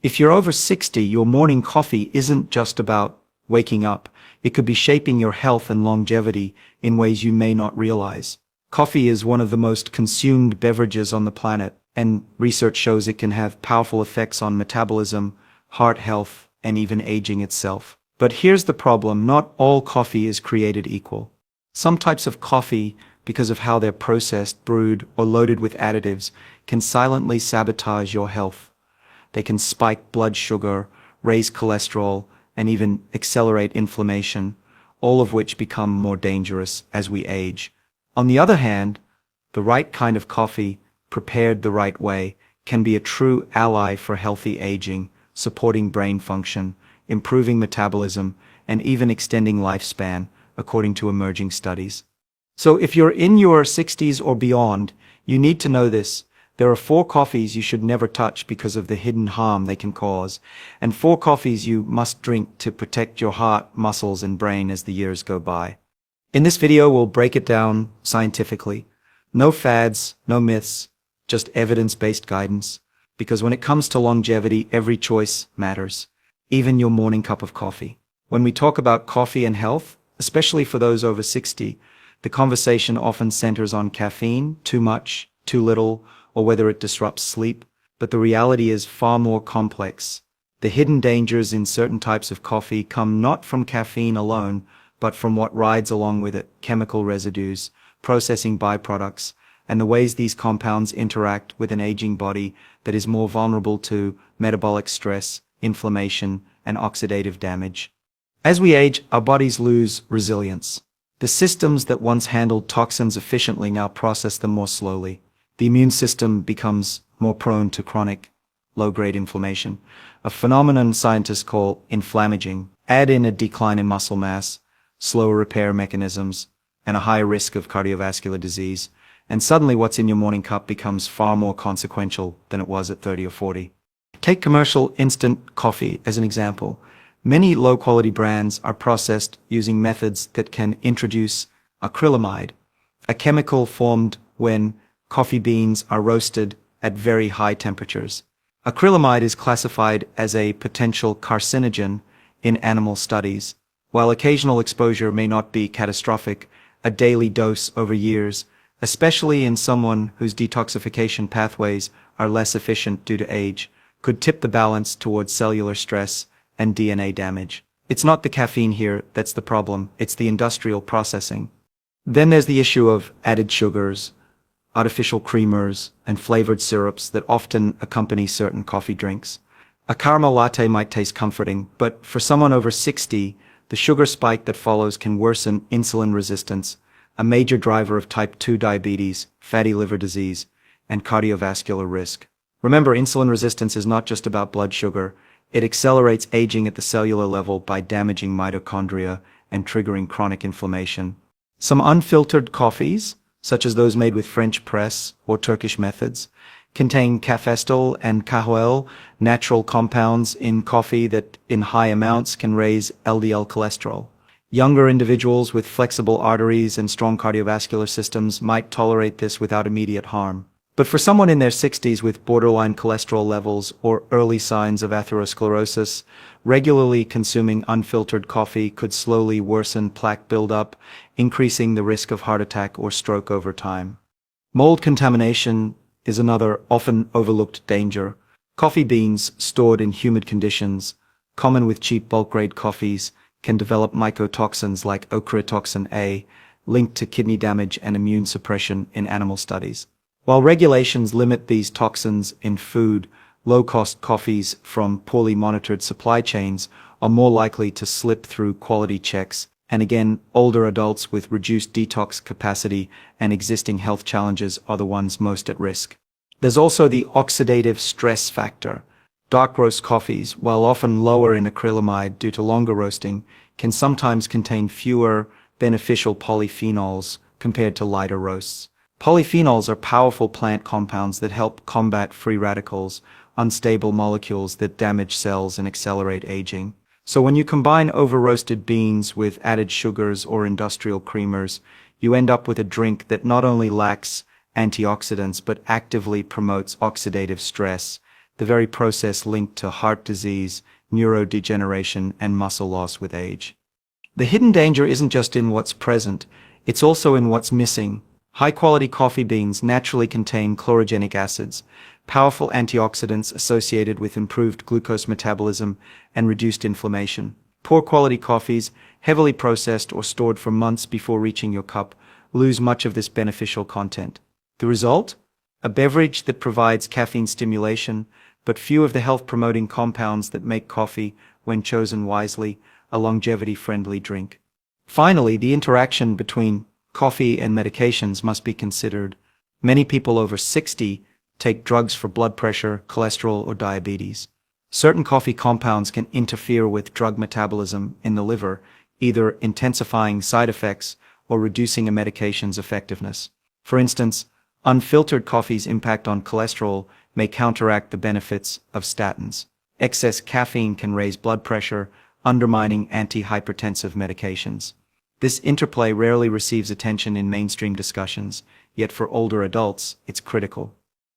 If you're over 60, your morning coffee isn't just about waking up. It could be shaping your health and longevity in ways you may not realize. Coffee is one of the most consumed beverages on the planet, and research shows it can have powerful effects on metabolism, heart health, and even aging itself. But here's the problem: not all coffee is created equal. Some types of coffee, because of how they're processed, brewed, or loaded with additives, can silently sabotage your health. They can spike blood sugar, raise cholesterol, and even accelerate inflammation, all of which become more dangerous as we age. On the other hand, the right kind of coffee, prepared the right way, can be a true ally for healthy aging, supporting brain function, improving metabolism, and even extending lifespan, according to emerging studies. So if you're in your 60s or beyond, you need to know this. There are 4 coffees you should never touch because of the hidden harm they can cause, and 4 coffees you must drink to protect your heart, muscles, and brain as the years go by. In this video, we'll break it down scientifically. No fads, no myths, just evidence-based guidance. Because when it comes to longevity, every choice matters, even your morning cup of coffee. When we talk about coffee and health, especially for those over 60, the conversation often centers on caffeine, too much, too little, or whether it disrupts sleep, but the reality is far more complex. The hidden dangers in certain types of coffee come not from caffeine alone, but from what rides along with it: chemical residues, processing byproducts, and the ways these compounds interact with an aging body that is more vulnerable to metabolic stress, inflammation, and oxidative damage. As we age, our bodies lose resilience. The systems that once handled toxins efficiently now process them more slowly. The immune system becomes more prone to chronic, low-grade inflammation, a phenomenon scientists call inflammaging. Add in a decline in muscle mass, slower repair mechanisms, and a higher risk of cardiovascular disease, and suddenly what's in your morning cup becomes far more consequential than it was at 30 or 40. Take commercial instant coffee as an example. Many low-quality brands are processed using methods that can introduce acrylamide, a chemical formed when coffee beans are roasted at very high temperatures. Acrylamide is classified as a potential carcinogen in animal studies. While occasional exposure may not be catastrophic, a daily dose over years, especially in someone whose detoxification pathways are less efficient due to age, could tip the balance towards cellular stress and DNA damage. It's not the caffeine here that's the problem, it's the industrial processing. Then there's the issue of added sugars, artificial creamers, and flavored syrups that often accompany certain coffee drinks. A caramel latte might taste comforting, but for someone over 60, the sugar spike that follows can worsen insulin resistance, a major driver of type 2 diabetes, fatty liver disease, and cardiovascular risk. Remember, insulin resistance is not just about blood sugar. It accelerates aging at the cellular level by damaging mitochondria and triggering chronic inflammation. Some unfiltered coffees, such as those made with French press or Turkish methods, contain cafestol and cahoel, natural compounds in coffee that in high amounts can raise LDL cholesterol. Younger individuals with flexible arteries and strong cardiovascular systems might tolerate this without immediate harm. But for someone in their 60s with borderline cholesterol levels or early signs of atherosclerosis, regularly consuming unfiltered coffee could slowly worsen plaque buildup, increasing the risk of heart attack or stroke over time. Mold contamination is another often overlooked danger. Coffee beans stored in humid conditions, common with cheap bulk-grade coffees, can develop mycotoxins like ochratoxin A, linked to kidney damage and immune suppression in animal studies. While regulations limit these toxins in food, low-cost coffees from poorly monitored supply chains are more likely to slip through quality checks, and again, older adults with reduced detox capacity and existing health challenges are the ones most at risk. There's also the oxidative stress factor. Dark roast coffees, while often lower in acrylamide due to longer roasting, can sometimes contain fewer beneficial polyphenols compared to lighter roasts. Polyphenols are powerful plant compounds that help combat free radicals, unstable molecules that damage cells and accelerate aging. So when you combine over-roasted beans with added sugars or industrial creamers, you end up with a drink that not only lacks antioxidants but actively promotes oxidative stress the very process linked to heart disease, neurodegeneration, and muscle loss with age. The hidden danger isn't just in what's present, it's also in what's missing. High-quality coffee beans naturally contain chlorogenic acids, powerful antioxidants associated with improved glucose metabolism and reduced inflammation. Poor quality coffees, heavily processed or stored for months before reaching your cup, lose much of this beneficial content. The result? A beverage that provides caffeine stimulation, but few of the health-promoting compounds that make coffee, when chosen wisely, a longevity-friendly drink. Finally, the interaction between coffee and medications must be considered. Many people over 60 take drugs for blood pressure, cholesterol, or diabetes. Certain coffee compounds can interfere with drug metabolism in the liver, either intensifying side effects or reducing a medication's effectiveness. For instance, unfiltered coffee's impact on cholesterol may counteract the benefits of statins. Excess caffeine can raise blood pressure, undermining antihypertensive medications. This interplay rarely receives attention in mainstream discussions, yet for older adults, it's critical.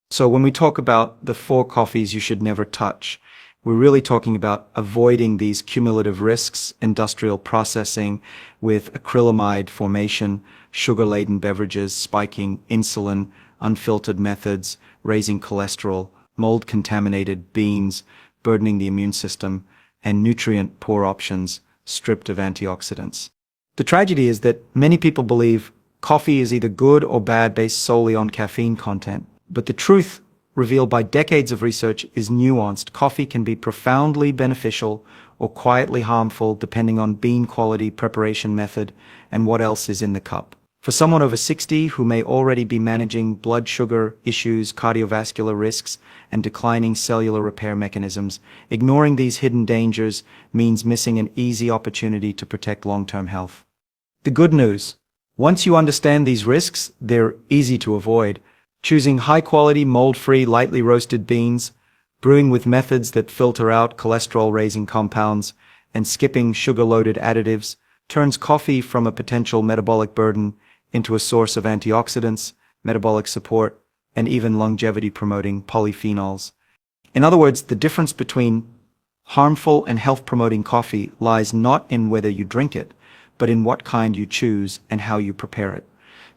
So when we talk about the 4 coffees you should never touch, we're really talking about avoiding these cumulative risks: industrial processing with acrylamide formation, sugar-laden beverages spiking insulin, unfiltered methods raising cholesterol, mold-contaminated beans burdening the immune system, and nutrient-poor options stripped of antioxidants. The tragedy is that many people believe coffee is either good or bad based solely on caffeine content. But the truth, revealed by decades of research, is nuanced. Coffee can be profoundly beneficial or quietly harmful depending on bean quality, preparation method, and what else is in the cup. For someone over 60 who may already be managing blood sugar issues, cardiovascular risks, and declining cellular repair mechanisms, ignoring these hidden dangers means missing an easy opportunity to protect long-term health. The good news: once you understand these risks, they're easy to avoid. Choosing high-quality, mold-free, lightly roasted beans, brewing with methods that filter out cholesterol-raising compounds, and skipping sugar-loaded additives turns coffee from a potential metabolic burden into a source of antioxidants, metabolic support, and even longevity-promoting polyphenols. In other words, the difference between harmful and health-promoting coffee lies not in whether you drink it, but in what kind you choose and how you prepare it.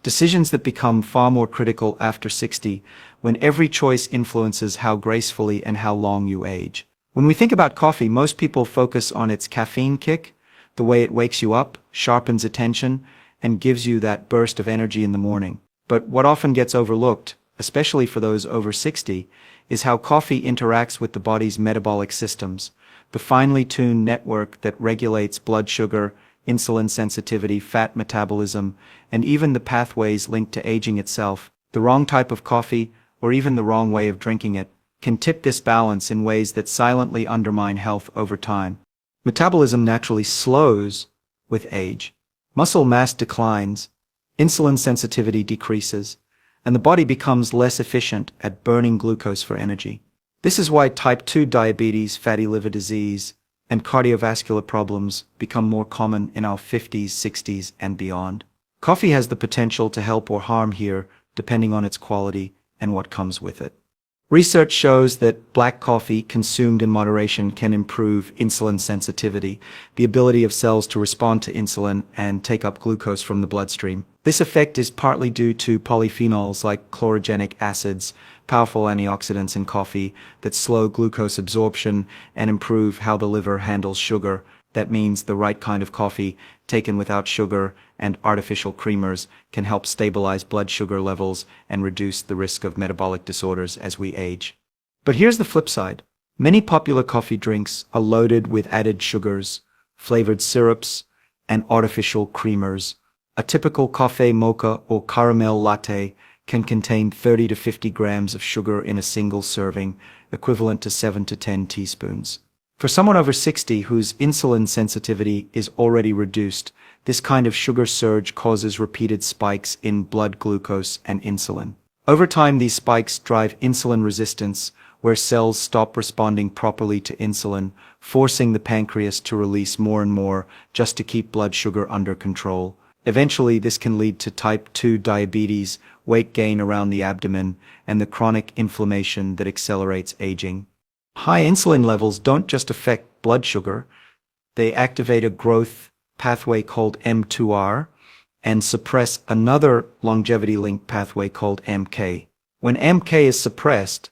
Decisions that become far more critical after 60, when every choice influences how gracefully and how long you age. When we think about coffee, most people focus on its caffeine kick, the way it wakes you up, sharpens attention, and gives you that burst of energy in the morning. But what often gets overlooked, especially for those over 60, is how coffee interacts with the body's metabolic systems, the finely tuned network that regulates blood sugar, insulin sensitivity, fat metabolism, and even the pathways linked to aging itself. The wrong type of coffee, or even the wrong way of drinking it, can tip this balance in ways that silently undermine health over time. Metabolism naturally slows with age. Muscle mass declines, insulin sensitivity decreases, and the body becomes less efficient at burning glucose for energy. This is why type 2 diabetes, fatty liver disease, and cardiovascular problems become more common in our 50s, 60s, and beyond. Coffee has the potential to help or harm here, depending on its quality and what comes with it. Research shows that black coffee consumed in moderation can improve insulin sensitivity, the ability of cells to respond to insulin and take up glucose from the bloodstream. This effect is partly due to polyphenols like chlorogenic acids, powerful antioxidants in coffee that slow glucose absorption and improve how the liver handles sugar. That means the right kind of coffee, taken without sugar and artificial creamers, can help stabilize blood sugar levels and reduce the risk of metabolic disorders as we age. But here's the flip side. Many popular coffee drinks are loaded with added sugars, flavored syrups, and artificial creamers. A typical cafe mocha or caramel latte can contain 30 to 50 grams of sugar in a single serving, equivalent to 7 to 10 teaspoons. For someone over 60 whose insulin sensitivity is already reduced, this kind of sugar surge causes repeated spikes in blood glucose and insulin. Over time, these spikes drive insulin resistance, where cells stop responding properly to insulin, forcing the pancreas to release more and more just to keep blood sugar under control. Eventually, this can lead to type 2 diabetes, weight gain around the abdomen, and the chronic inflammation that accelerates aging. High insulin levels don't just affect blood sugar, they activate a growth pathway called M2R and suppress another longevity-linked pathway called MK. When MK is suppressed,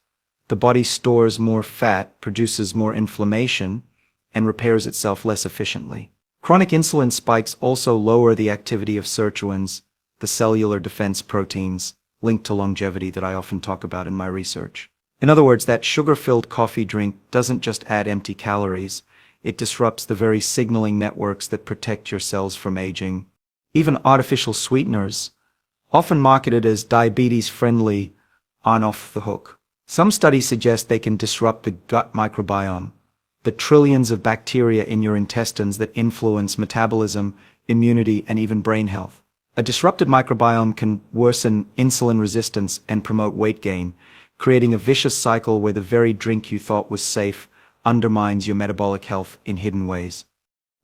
the body stores more fat, produces more inflammation, and repairs itself less efficiently. Chronic insulin spikes also lower the activity of sirtuins, the cellular defense proteins linked to longevity that I often talk about in my research. In other words, that sugar-filled coffee drink doesn't just add empty calories, it disrupts the very signaling networks that protect your cells from aging. Even artificial sweeteners, often marketed as diabetes-friendly, aren't off the hook. Some studies suggest they can disrupt the gut microbiome, the trillions of bacteria in your intestines that influence metabolism, immunity, and even brain health. A disrupted microbiome can worsen insulin resistance and promote weight gain, creating a vicious cycle where the very drink you thought was safe undermines your metabolic health in hidden ways.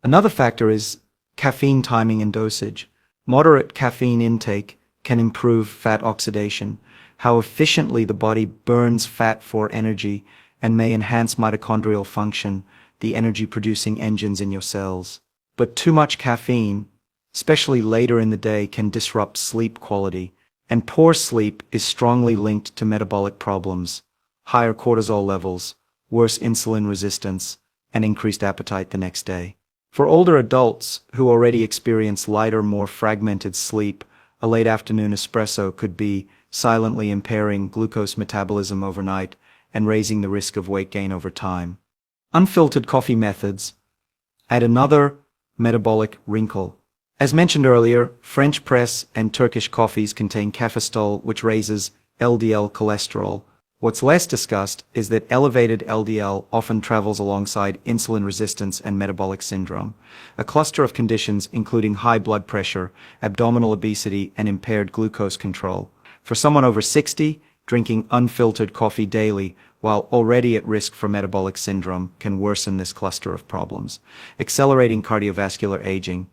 Another factor is caffeine timing and dosage. Moderate caffeine intake can improve fat oxidation, how efficiently the body burns fat for energy, and may enhance mitochondrial function, the energy-producing engines in your cells. But too much caffeine, especially later in the day, can disrupt sleep quality, and poor sleep is strongly linked to metabolic problems, higher cortisol levels, worse insulin resistance, and increased appetite the next day. For older adults who already experience lighter, more fragmented sleep, a late afternoon espresso could be silently impairing glucose metabolism overnight and raising the risk of weight gain over time. Unfiltered coffee methods add another metabolic wrinkle. As mentioned earlier, French press and Turkish coffees contain cafestol, which raises LDL cholesterol. What's less discussed is that elevated LDL often travels alongside insulin resistance and metabolic syndrome, a cluster of conditions including high blood pressure, abdominal obesity, and impaired glucose control. For someone over 60, drinking unfiltered coffee daily, while already at risk for metabolic syndrome, can worsen this cluster of problems, accelerating cardiovascular aging.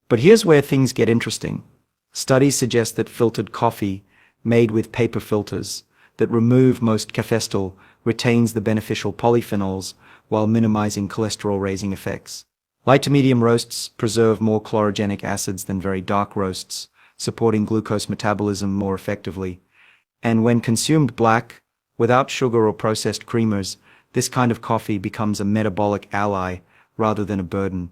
But here's where things get interesting. Studies suggest that filtered coffee, made with paper filters, that remove most cafestol, retains the beneficial polyphenols while minimizing cholesterol-raising effects. Light to medium roasts preserve more chlorogenic acids than very dark roasts, supporting glucose metabolism more effectively. And when consumed black, without sugar or processed creamers, this kind of coffee becomes a metabolic ally rather than a burden.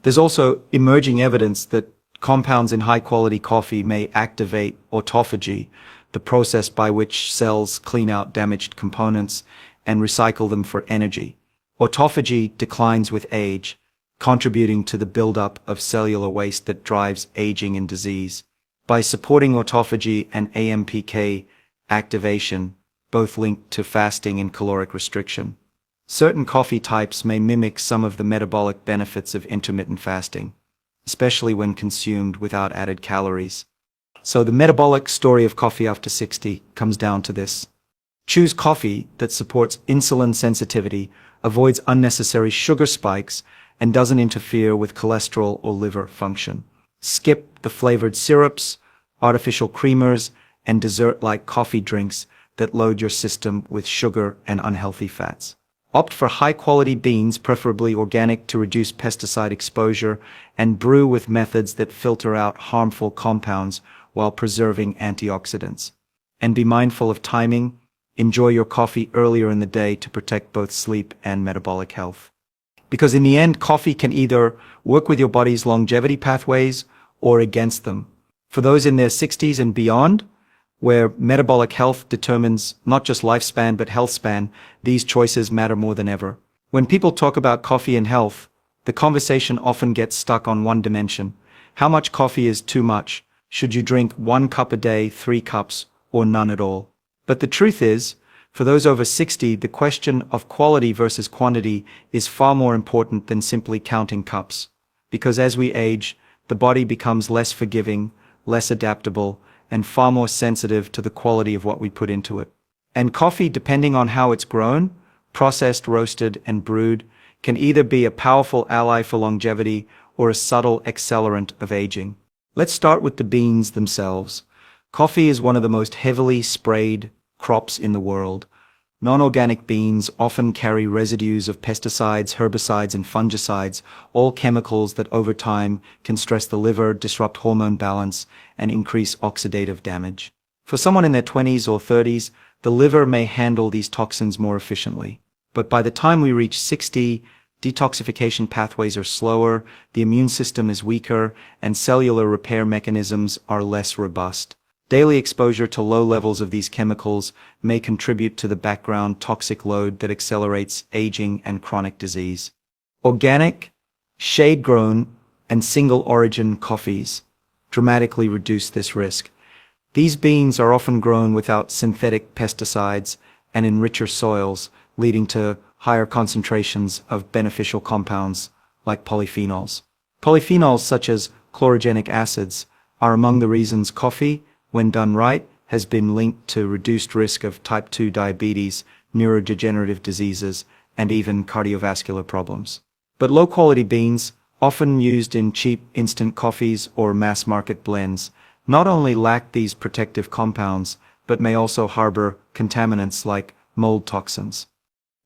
There's also emerging evidence that compounds in high-quality coffee may activate autophagy, the process by which cells clean out damaged components and recycle them for energy. Autophagy declines with age, contributing to the buildup of cellular waste that drives aging and disease. By supporting autophagy and AMPK activation, both linked to fasting and caloric restriction, certain coffee types may mimic some of the metabolic benefits of intermittent fasting, especially when consumed without added calories. So the metabolic story of coffee after 60 comes down to this. Choose coffee that supports insulin sensitivity, avoids unnecessary sugar spikes, and doesn't interfere with cholesterol or liver function. Skip the flavored syrups, artificial creamers, and dessert-like coffee drinks that load your system with sugar and unhealthy fats. Opt for high-quality beans, preferably organic, to reduce pesticide exposure, and brew with methods that filter out harmful compounds while preserving antioxidants. And be mindful of timing. Enjoy your coffee earlier in the day to protect both sleep and metabolic health. Because in the end, coffee can either work with your body's longevity pathways or against them. For those in their 60s and beyond, where metabolic health determines not just lifespan but health span, these choices matter more than ever. When people talk about coffee and health, the conversation often gets stuck on one dimension. How much coffee is too much? Should you drink 1 cup a day, 3 cups, or none at all? But the truth is, for those over 60, the question of quality versus quantity is far more important than simply counting cups. Because as we age, the body becomes less forgiving, less adaptable, and far more sensitive to the quality of what we put into it. And coffee, depending on how it's grown, processed, roasted, and brewed, can either be a powerful ally for longevity or a subtle accelerant of aging. Let's start with the beans themselves. Coffee is one of the most heavily sprayed crops in the world. Non-organic beans often carry residues of pesticides, herbicides, and fungicides, all chemicals that over time can stress the liver, disrupt hormone balance, and increase oxidative damage. For someone in their 20s or 30s, the liver may handle these toxins more efficiently. But by the time we reach 60, detoxification pathways are slower, the immune system is weaker, and cellular repair mechanisms are less robust. Daily exposure to low levels of these chemicals may contribute to the background toxic load that accelerates aging and chronic disease. Organic, shade-grown, and single-origin coffees dramatically reduce this risk. These beans are often grown without synthetic pesticides and in richer soils, leading to higher concentrations of beneficial compounds like polyphenols. Polyphenols such as chlorogenic acids are among the reasons coffee, when done right, has been linked to reduced risk of type 2 diabetes, neurodegenerative diseases, and even cardiovascular problems. But low-quality beans, often used in cheap instant coffees or mass-market blends, not only lack these protective compounds, but may also harbor contaminants like mold toxins.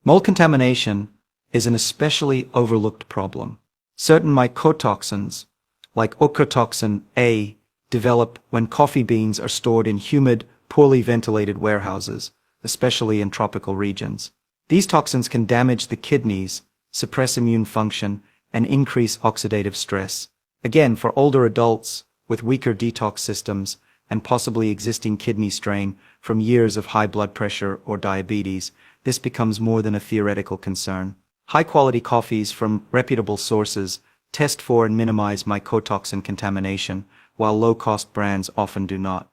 Mold contamination is an especially overlooked problem. Certain mycotoxins, like ochratoxin A, develop when coffee beans are stored in humid, poorly ventilated warehouses, especially in tropical regions. These toxins can damage the kidneys, suppress immune function, and increase oxidative stress. Again, for older adults with weaker detox systems and possibly existing kidney strain from years of high blood pressure or diabetes, this becomes more than a theoretical concern. High-quality coffees from reputable sources test for and minimize mycotoxin contamination, while low-cost brands often do not.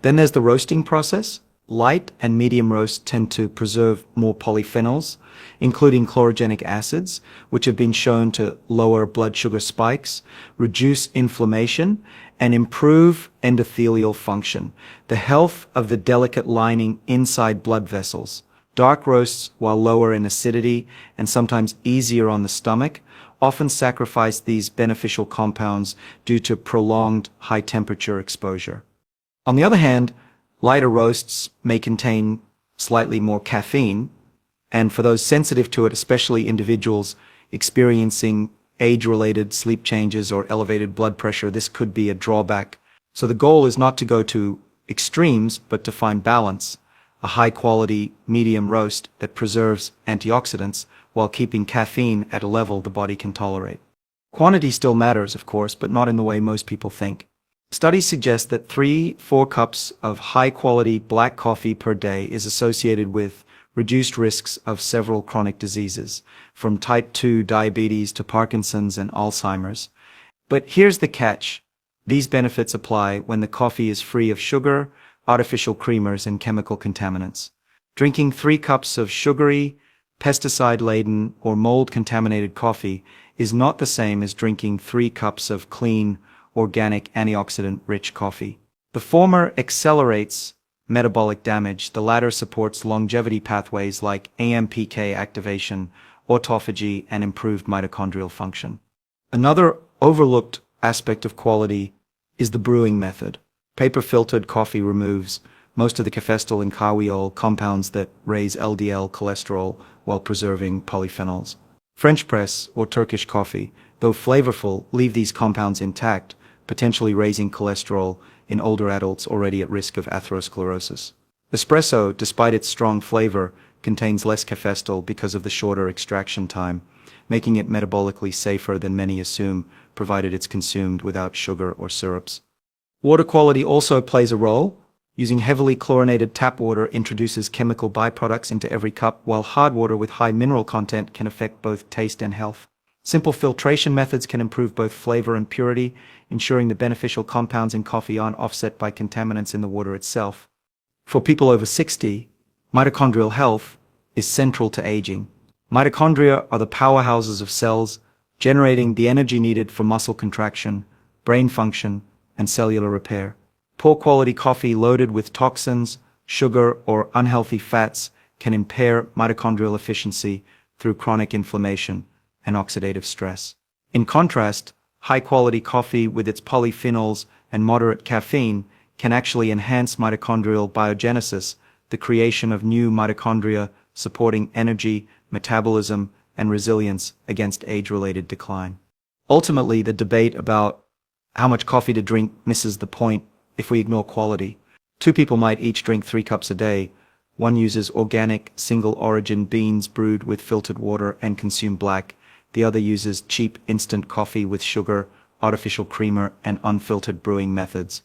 Then there's the roasting process. Light and medium roasts tend to preserve more polyphenols, including chlorogenic acids, which have been shown to lower blood sugar spikes, reduce inflammation, and improve endothelial function, the health of the delicate lining inside blood vessels. Dark roasts, while lower in acidity and sometimes easier on the stomach, often sacrifice these beneficial compounds due to prolonged high-temperature exposure. On the other hand, lighter roasts may contain slightly more caffeine, and for those sensitive to it, especially individuals experiencing age-related sleep changes or elevated blood pressure, this could be a drawback. So the goal is not to go to extremes, but to find balance, a high-quality medium roast that preserves antioxidants while keeping caffeine at a level the body can tolerate. Quantity still matters, of course, but not in the way most people think. Studies suggest that 3-4 cups of high-quality black coffee per day is associated with reduced risks of several chronic diseases, from type 2 diabetes to Parkinson's and Alzheimer's. But here's the catch. These benefits apply when the coffee is free of sugar, artificial creamers, and chemical contaminants. Drinking 3 cups of sugary, pesticide-laden, or mold-contaminated coffee is not the same as drinking 3 cups of clean, organic, antioxidant-rich coffee. The former accelerates metabolic damage, the latter supports longevity pathways like AMPK activation, autophagy, and improved mitochondrial function. Another overlooked aspect of quality is the brewing method. Paper-filtered coffee removes most of the cafestol and cawiol compounds that raise LDL cholesterol while preserving polyphenols. French press or Turkish coffee, though flavorful, leave these compounds intact, potentially raising cholesterol in older adults already at risk of atherosclerosis. Espresso, despite its strong flavor, contains less cafestol because of the shorter extraction time, making it metabolically safer than many assume, provided it's consumed without sugar or syrups. Water quality also plays a role. Using heavily chlorinated tap water introduces chemical byproducts into every cup, while hard water with high mineral content can affect both taste and health. Simple filtration methods can improve both flavor and purity, ensuring the beneficial compounds in coffee aren't offset by contaminants in the water itself. For people over 60, mitochondrial health is central to aging. Mitochondria are the powerhouses of cells, generating the energy needed for muscle contraction, brain function, and cellular repair. Poor quality coffee loaded with toxins, sugar, or unhealthy fats can impair mitochondrial efficiency through chronic inflammation and oxidative stress. In contrast, high-quality coffee with its polyphenols and moderate caffeine can actually enhance mitochondrial biogenesis, the creation of new mitochondria supporting energy, metabolism, and resilience against age-related decline. Ultimately, the debate about how much coffee to drink misses the point if we ignore quality. Two people might each drink 3 cups a day. One uses organic, single-origin beans brewed with filtered water and consume black. The other uses cheap instant coffee with sugar, artificial creamer, and unfiltered brewing methods.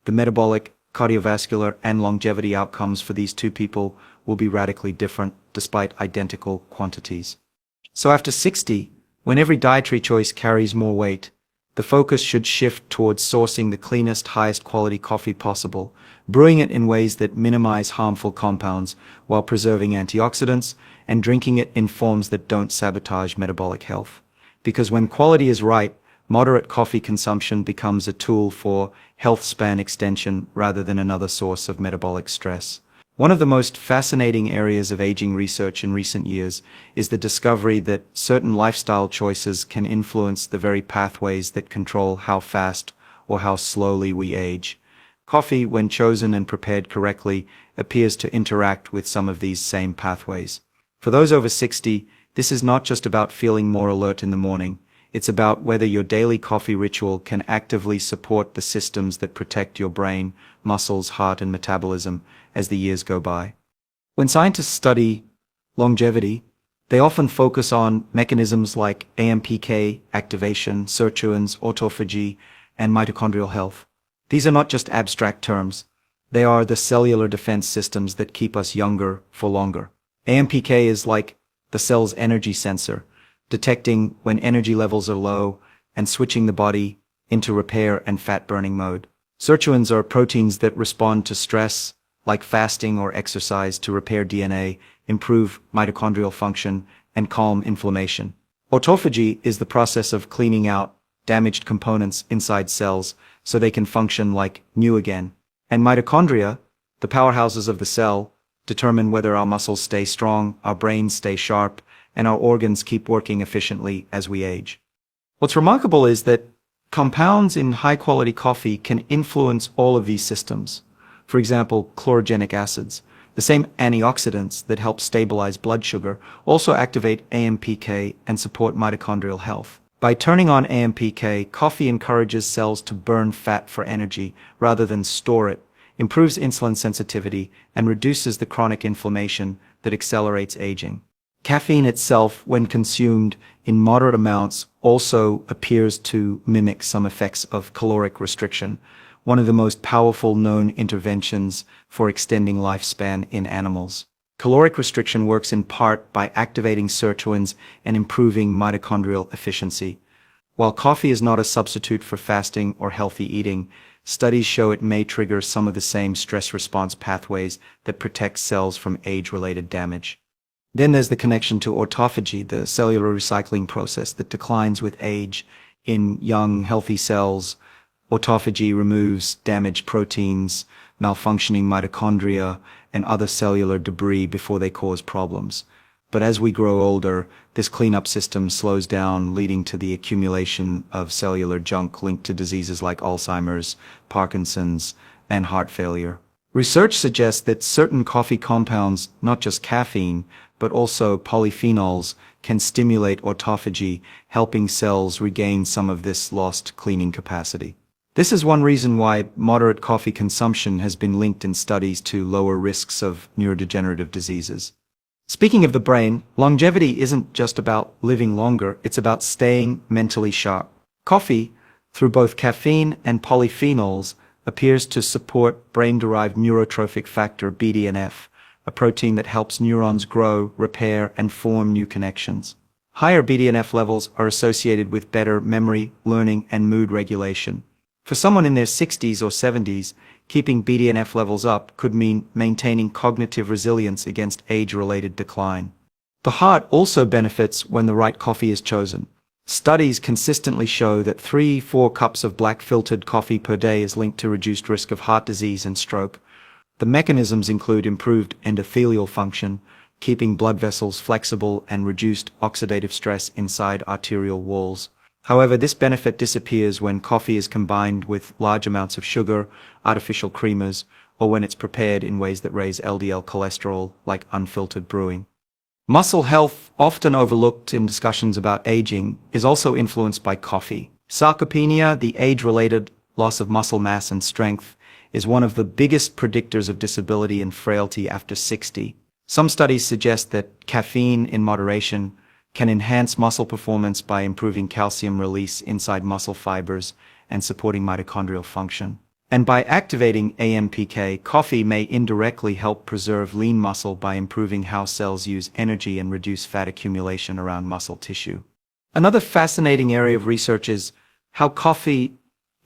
The metabolic, cardiovascular, and longevity outcomes for these two people will be radically different despite identical quantities. So after 60, when every dietary choice carries more weight, the focus should shift towards sourcing the cleanest, highest quality coffee possible, brewing it in ways that minimize harmful compounds while preserving antioxidants, and drinking it in forms that don't sabotage metabolic health. Because when quality is right, moderate coffee consumption becomes a tool for health span extension rather than another source of metabolic stress. One of the most fascinating areas of aging research in recent years is the discovery that certain lifestyle choices can influence the very pathways that control how fast or how slowly we age. Coffee, when chosen and prepared correctly, appears to interact with some of these same pathways. For those over 60, this is not just about feeling more alert in the morning. It's about whether your daily coffee ritual can actively support the systems that protect your brain, muscles, heart, and metabolism as the years go by. When scientists study longevity, they often focus on mechanisms like AMPK activation, sirtuins, autophagy, and mitochondrial health. These are not just abstract terms. They are the cellular defense systems that keep us younger for longer. AMPK is like the cell's energy sensor, detecting when energy levels are low and switching the body into repair and fat-burning mode. Sirtuins are proteins that respond to stress, like fasting or exercise, to repair DNA, improve mitochondrial function, and calm inflammation. Autophagy is the process of cleaning out damaged components inside cells so they can function like new again. And mitochondria, the powerhouses of the cell, determine whether our muscles stay strong, our brains stay sharp, and our organs keep working efficiently as we age. What's remarkable is that compounds in high-quality coffee can influence all of these systems. For example, chlorogenic acids, the same antioxidants that help stabilize blood sugar, also activate AMPK and support mitochondrial health. By turning on AMPK, coffee encourages cells to burn fat for energy rather than store it, improves insulin sensitivity, and reduces the chronic inflammation that accelerates aging. Caffeine itself, when consumed in moderate amounts, also appears to mimic some effects of caloric restriction, one of the most powerful known interventions for extending lifespan in animals. Caloric restriction works in part by activating sirtuins and improving mitochondrial efficiency. While coffee is not a substitute for fasting or healthy eating, studies show it may trigger some of the same stress response pathways that protect cells from age-related damage. Then there's the connection to autophagy, the cellular recycling process that declines with age. In young, healthy cells, autophagy removes damaged proteins, malfunctioning mitochondria, and other cellular debris before they cause problems. But as we grow older, this cleanup system slows down, leading to the accumulation of cellular junk linked to diseases like Alzheimer's, Parkinson's, and heart failure. Research suggests that certain coffee compounds, not just caffeine, but also polyphenols, can stimulate autophagy, helping cells regain some of this lost cleaning capacity. This is one reason why moderate coffee consumption has been linked in studies to lower risks of neurodegenerative diseases. Speaking of the brain, longevity isn't just about living longer, it's about staying mentally sharp. Coffee, through both caffeine and polyphenols, appears to support brain-derived neurotrophic factor BDNF, a protein that helps neurons grow, repair, and form new connections. Higher BDNF levels are associated with better memory, learning, and mood regulation. For someone in their 60s or 70s, keeping BDNF levels up could mean maintaining cognitive resilience against age-related decline. The heart also benefits when the right coffee is chosen. Studies consistently show that 3-4 cups of black filtered coffee per day is linked to reduced risk of heart disease and stroke. The mechanisms include improved endothelial function, keeping blood vessels flexible, and reduced oxidative stress inside arterial walls. However, this benefit disappears when coffee is combined with large amounts of sugar, artificial creamers, or when it's prepared in ways that raise LDL cholesterol, like unfiltered brewing. Muscle health, often overlooked in discussions about aging, is also influenced by coffee. Sarcopenia, the age-related loss of muscle mass and strength, is one of the biggest predictors of disability and frailty after 60. Some studies suggest that caffeine in moderation can enhance muscle performance by improving calcium release inside muscle fibers and supporting mitochondrial function. And by activating AMPK, coffee may indirectly help preserve lean muscle by improving how cells use energy and reduce fat accumulation around muscle tissue. Another fascinating area of research is how coffee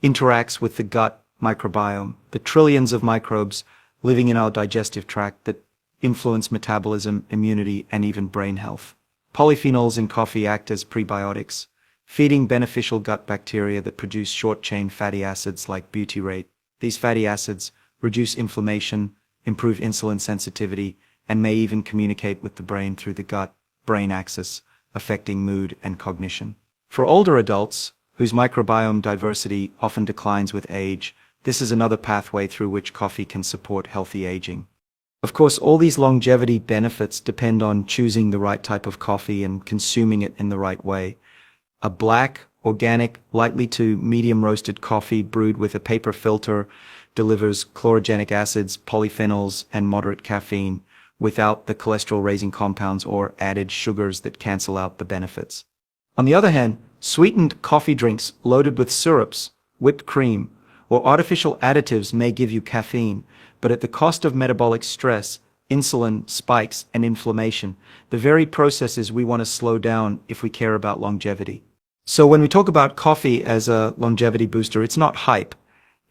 interacts with the gut microbiome, the trillions of microbes living in our digestive tract that influence metabolism, immunity, and even brain health. Polyphenols in coffee act as prebiotics, feeding beneficial gut bacteria that produce short-chain fatty acids like butyrate. These fatty acids reduce inflammation, improve insulin sensitivity, and may even communicate with the brain through the gut-brain axis, affecting mood and cognition. For older adults, whose microbiome diversity often declines with age, this is another pathway through which coffee can support healthy aging. Of course, all these longevity benefits depend on choosing the right type of coffee and consuming it in the right way. A black, organic, lightly to medium roasted coffee brewed with a paper filter delivers chlorogenic acids, polyphenols, and moderate caffeine without the cholesterol-raising compounds or added sugars that cancel out the benefits. On the other hand, sweetened coffee drinks loaded with syrups, whipped cream, or artificial additives may give you caffeine, but at the cost of metabolic stress, insulin spikes, and inflammation, the very processes we want to slow down if we care about longevity. So when we talk about coffee as a longevity booster, it's not hype.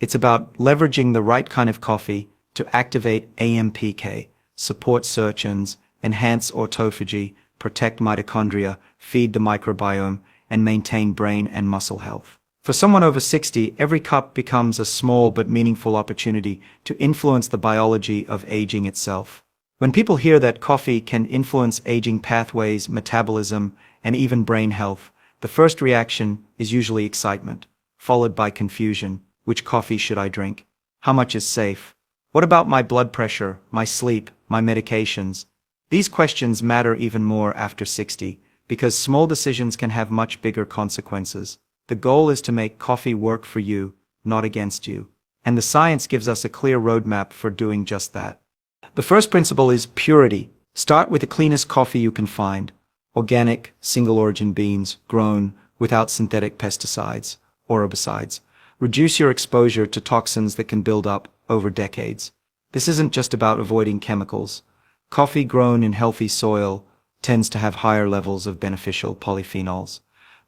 It's about leveraging the right kind of coffee to activate AMPK, support search-ins, enhance autophagy, protect mitochondria, feed the microbiome, and maintain brain and muscle health. For someone over 60, every cup becomes a small but meaningful opportunity to influence the biology of aging itself. When people hear that coffee can influence aging pathways, metabolism, and even brain health, the first reaction is usually excitement, followed by confusion. Which coffee should I drink? How much is safe? What about my blood pressure, my sleep, my medications? These questions matter even more after 60, because small decisions can have much bigger consequences. The goal is to make coffee work for you, not against you. And the science gives us a clear roadmap for doing just that. The first principle is purity. Start with the cleanest coffee you can find. Organic, single-origin beans, grown without synthetic pesticides or herbicides. Reduce your exposure to toxins that can build up over decades. This isn't just about avoiding chemicals. Coffee grown in healthy soil tends to have higher levels of beneficial polyphenols,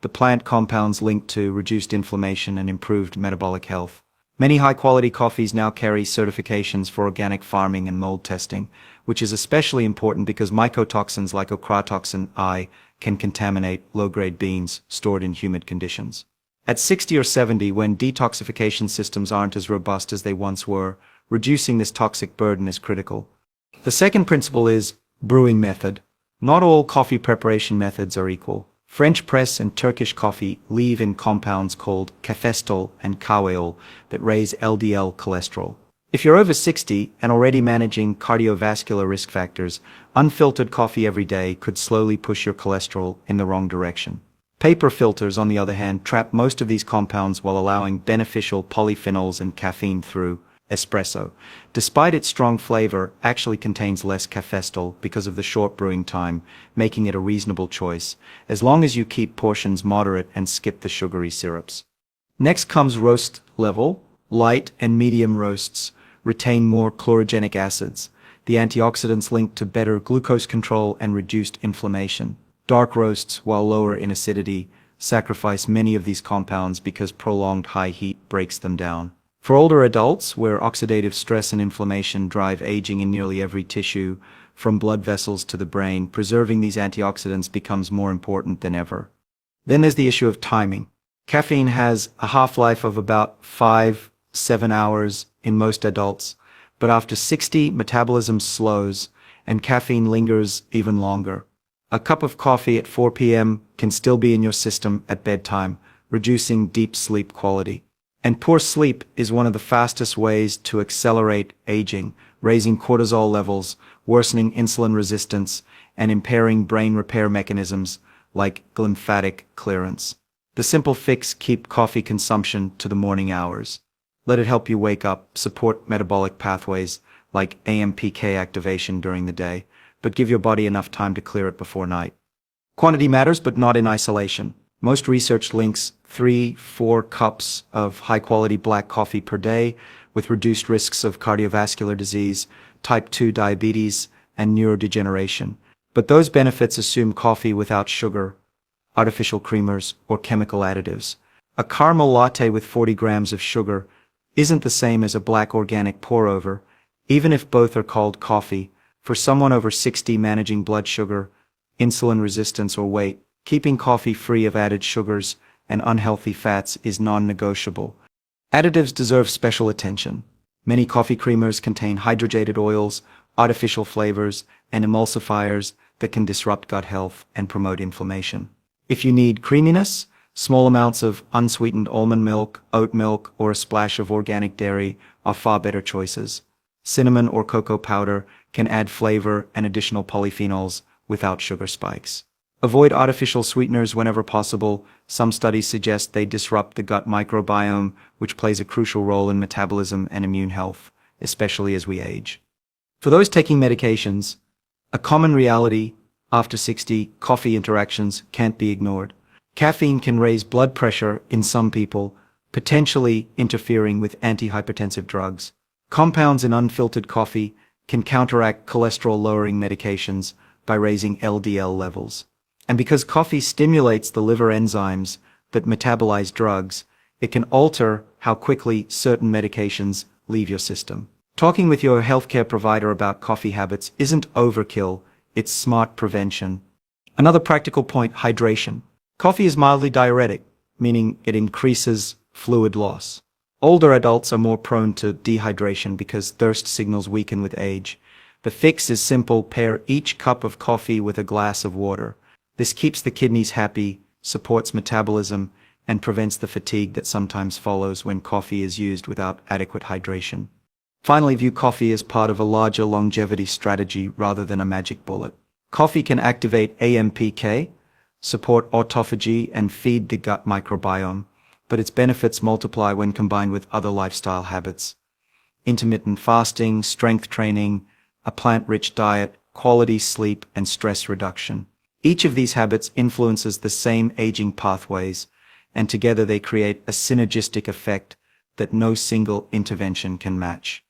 the plant compounds linked to reduced inflammation and improved metabolic health. Many high-quality coffees now carry certifications for organic farming and mold testing, which is especially important because mycotoxins like ochratoxin I can contaminate low-grade beans stored in humid conditions. At 60 or 70, when detoxification systems aren't as robust as they once were, reducing this toxic burden is critical. The second principle is brewing method. Not all coffee preparation methods are equal. French press and Turkish coffee leave in compounds called cafestol and kaweol that raise LDL cholesterol. If you're over 60 and already managing cardiovascular risk factors, unfiltered coffee every day could slowly push your cholesterol in the wrong direction. Paper filters, on the other hand, trap most of these compounds while allowing beneficial polyphenols and caffeine through. Espresso, despite its strong flavor, actually contains less cafestol because of the short brewing time, making it a reasonable choice, as long as you keep portions moderate and skip the sugary syrups. Next comes roast level. Light and medium roasts retain more chlorogenic acids, the antioxidants linked to better glucose control and reduced inflammation. Dark roasts, while lower in acidity, sacrifice many of these compounds because prolonged high heat breaks them down. For older adults, where oxidative stress and inflammation drive aging in nearly every tissue, from blood vessels to the brain, preserving these antioxidants becomes more important than ever. Then there's the issue of timing. Caffeine has a half-life of about 5-7 hours in most adults, but after 60, metabolism slows and caffeine lingers even longer. A cup of coffee at 4 p.m. can still be in your system at bedtime, reducing deep sleep quality. And poor sleep is one of the fastest ways to accelerate aging, raising cortisol levels, worsening insulin resistance, and impairing brain repair mechanisms like lymphatic clearance. The simple fix: keep coffee consumption to the morning hours. Let it help you wake up, support metabolic pathways like AMPK activation during the day, but give your body enough time to clear it before night. Quantity matters, but not in isolation. Most research links 3-4 cups of high-quality black coffee per day with reduced risks of cardiovascular disease, type 2 diabetes, and neurodegeneration. But those benefits assume coffee without sugar, artificial creamers, or chemical additives. A caramel latte with 40 grams of sugar isn't the same as a black organic pour-over, even if both are called coffee. For someone over 60 managing blood sugar, insulin resistance, or weight, keeping coffee free of added sugars and unhealthy fats is non-negotiable. Additives deserve special attention. Many coffee creamers contain hydrogenated oils, artificial flavors, and emulsifiers that can disrupt gut health and promote inflammation. If you need creaminess, small amounts of unsweetened almond milk, oat milk, or a splash of organic dairy are far better choices. Cinnamon or cocoa powder can add flavor and additional polyphenols without sugar spikes. Avoid artificial sweeteners whenever possible. Some studies suggest they disrupt the gut microbiome, which plays a crucial role in metabolism and immune health, especially as we age. For those taking medications, a common reality after 60 coffee interactions can't be ignored. Caffeine can raise blood pressure in some people, potentially interfering with antihypertensive drugs. Compounds in unfiltered coffee can counteract cholesterol-lowering medications by raising LDL levels. And because coffee stimulates the liver enzymes that metabolize drugs, it can alter how quickly certain medications leave your system. Talking with your healthcare provider about coffee habits isn't overkill, it's smart prevention. Another practical point: hydration. Coffee is mildly diuretic, meaning it increases fluid loss. Older adults are more prone to dehydration because thirst signals weaken with age. The fix is simple: pair each cup of coffee with a glass of water. This keeps the kidneys happy, supports metabolism, and prevents the fatigue that sometimes follows when coffee is used without adequate hydration. Finally, view coffee as part of a larger longevity strategy rather than a magic bullet. Coffee can activate AMPK, support autophagy, and feed the gut microbiome, but its benefits multiply when combined with other lifestyle habits. Intermittent fasting, strength training, a plant-rich diet, quality sleep, and stress reduction. Each of these habits influences the same aging pathways, and together they create a synergistic effect that no single intervention can match.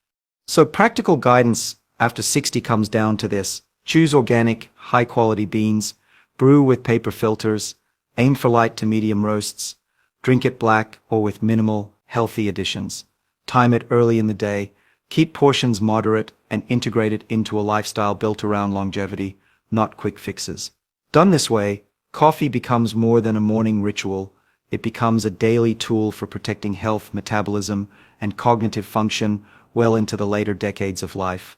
So practical guidance after 60 comes down to this: choose organic, high-quality beans, brew with paper filters, aim for light to medium roasts, drink it black or with minimal, healthy additions. Time it early in the day, keep portions moderate, and integrate it into a lifestyle built around longevity, not quick fixes. Done this way, coffee becomes more than a morning ritual. It becomes a daily tool for protecting health, metabolism, and cognitive function well into the later decades of life.